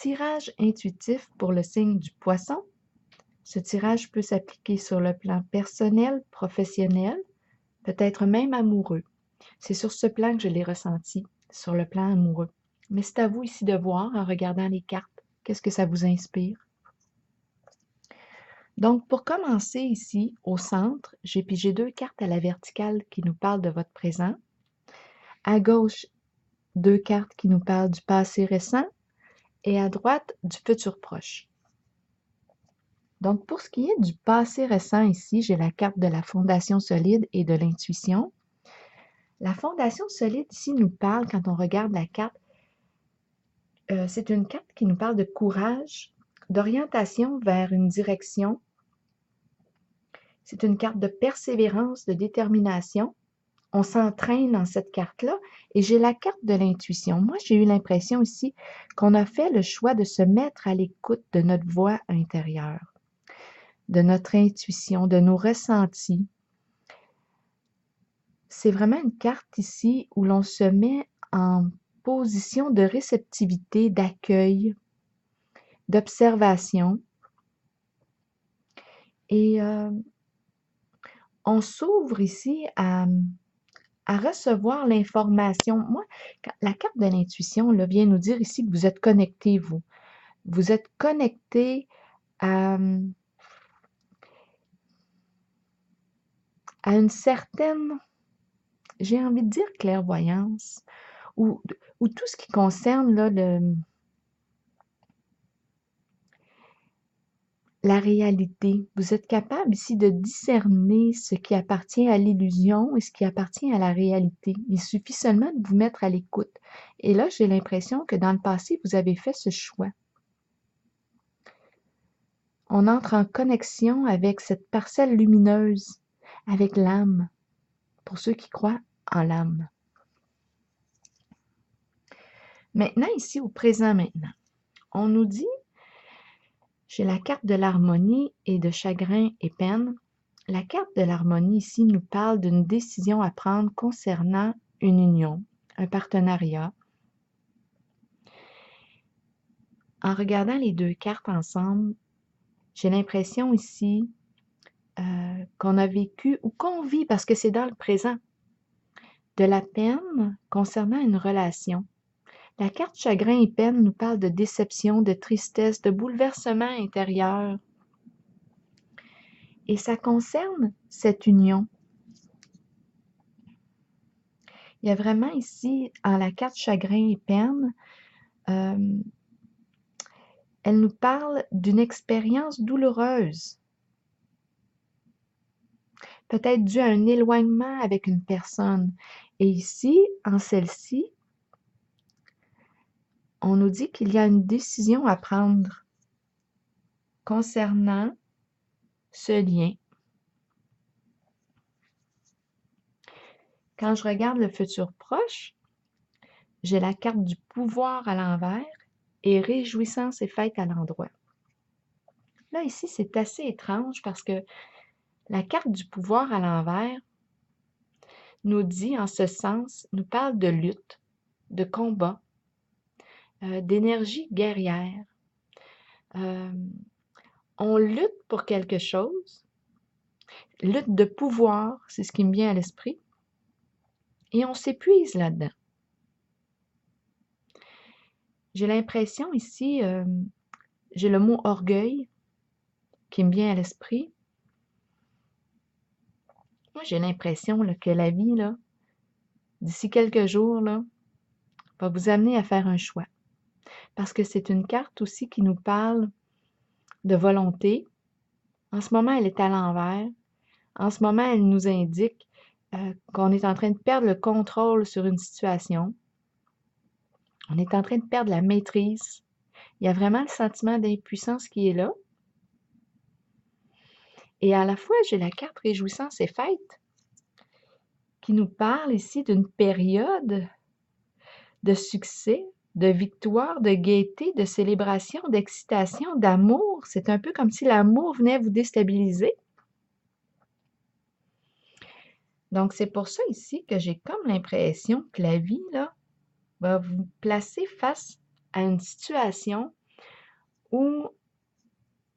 Tirage intuitif pour le signe du Poisson. Ce tirage peut s'appliquer sur le plan personnel, professionnel, peut-être même amoureux. C'est sur ce plan que je l'ai ressenti, sur le plan amoureux. Mais c'est à vous ici de voir en regardant les cartes. Qu'est-ce que ça vous inspire? Donc, pour commencer ici, au centre, j'ai pigé 2 cartes à la verticale qui nous parlent de votre présent. À gauche, 2 cartes qui nous parlent du passé récent et à droite, du futur proche. Donc, pour ce qui est du passé récent ici, j'ai la carte de la fondation solide et de l'intuition. La fondation solide ici nous parle, quand on regarde la carte, c'est une carte qui nous parle de courage, d'orientation vers une direction. C'est une carte de persévérance, de détermination. On s'entraîne dans cette carte-là. Et j'ai la carte de l'intuition. Moi, j'ai eu l'impression ici qu'on a fait le choix de se mettre à l'écoute de notre voix intérieure, de notre intuition, de nos ressentis. C'est vraiment une carte ici où l'on se met en position de réceptivité, d'accueil, d'observation. Et on s'ouvre ici à recevoir l'information. Moi, la carte de l'intuition là, vient nous dire ici que vous êtes connecté, vous. Vous êtes connecté à une certaine, j'ai envie de dire clairvoyance, ou tout ce qui concerne là, la réalité. Vous êtes capable ici de discerner ce qui appartient à l'illusion et ce qui appartient à la réalité. Il suffit seulement de vous mettre à l'écoute. Et là, j'ai l'impression que dans le passé, vous avez fait ce choix. On entre en connexion avec cette parcelle lumineuse, avec l'âme, pour ceux qui croient en l'âme. Maintenant, ici, au présent maintenant, on nous dit, j'ai la carte de l'harmonie et de chagrin et peine. La carte de l'harmonie ici nous parle d'une décision à prendre concernant une union, un partenariat. En regardant les 2 cartes ensemble, j'ai l'impression ici qu'on a vécu ou qu'on vit, parce que c'est dans le présent, de la peine concernant une relation. La carte chagrin et peine nous parle de déception, de tristesse, de bouleversement intérieur. Et ça concerne cette union. Il y a vraiment ici, en la carte chagrin et peine, elle nous parle d'une expérience douloureuse, peut-être due à un éloignement avec une personne. Et ici, en celle-ci, on nous dit qu'il y a une décision à prendre concernant ce lien. Quand je regarde le futur proche, j'ai la carte du pouvoir à l'envers et réjouissance et fête à l'endroit. Là, ici, c'est assez étrange parce que la carte du pouvoir à l'envers nous dit, en ce sens, nous parle de lutte, de combat, d'énergie guerrière. On lutte pour quelque chose, lutte de pouvoir, c'est ce qui me vient à l'esprit, et on s'épuise là-dedans. J'ai l'impression ici, j'ai le mot orgueil qui me vient à l'esprit. Moi, j'ai l'impression là, que la vie, là, d'ici quelques jours, là, va vous amener à faire un choix. Parce que c'est une carte aussi qui nous parle de volonté. En ce moment, elle est à l'envers. En ce moment, elle nous indique qu'on est en train de perdre le contrôle sur une situation. On est en train de perdre la maîtrise. Il y a vraiment le sentiment d'impuissance qui est là. Et à la fois, j'ai la carte réjouissance et fête qui nous parle ici d'une période de succès, de victoire, de gaieté, de célébration, d'excitation, d'amour. C'est un peu comme si l'amour venait vous déstabiliser. Donc, c'est pour ça ici que j'ai comme l'impression que la vie, là, va vous placer face à une situation où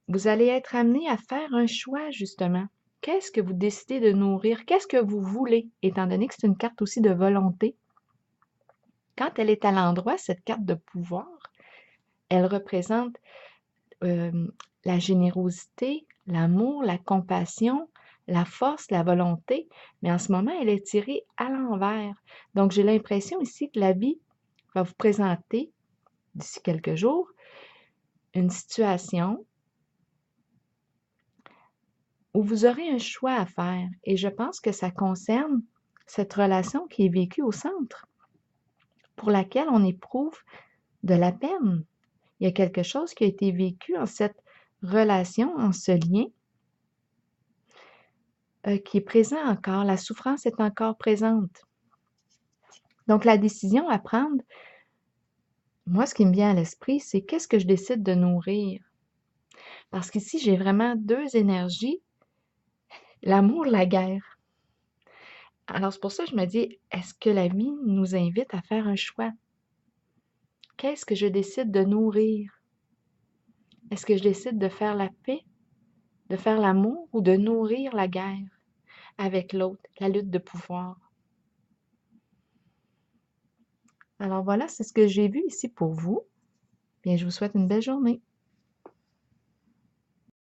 vous allez être amené à faire un choix, justement. Qu'est-ce que vous décidez de nourrir? Qu'est-ce que vous voulez? Étant donné que c'est une carte aussi de volonté. Quand elle est à l'endroit, cette carte de pouvoir, elle représente la générosité, l'amour, la compassion, la force, la volonté, mais en ce moment, elle est tirée à l'envers. Donc, j'ai l'impression ici que la vie va vous présenter, d'ici quelques jours, une situation où vous aurez un choix à faire. Et je pense que ça concerne cette relation qui est vécue au centre, pour laquelle on éprouve de la peine. Il y a quelque chose qui a été vécu en cette relation, en ce lien, qui est présent encore. La souffrance est encore présente. Donc, la décision à prendre, moi, ce qui me vient à l'esprit, c'est qu'est-ce que je décide de nourrir? Parce qu'ici, j'ai vraiment deux énergies, l'amour, la guerre. Alors, c'est pour ça que je me dis, est-ce que la vie nous invite à faire un choix? Qu'est-ce que je décide de nourrir? Est-ce que je décide de faire la paix, de faire l'amour ou de nourrir la guerre avec l'autre, la lutte de pouvoir? Alors voilà, c'est ce que j'ai vu ici pour vous. Bien, je vous souhaite une belle journée.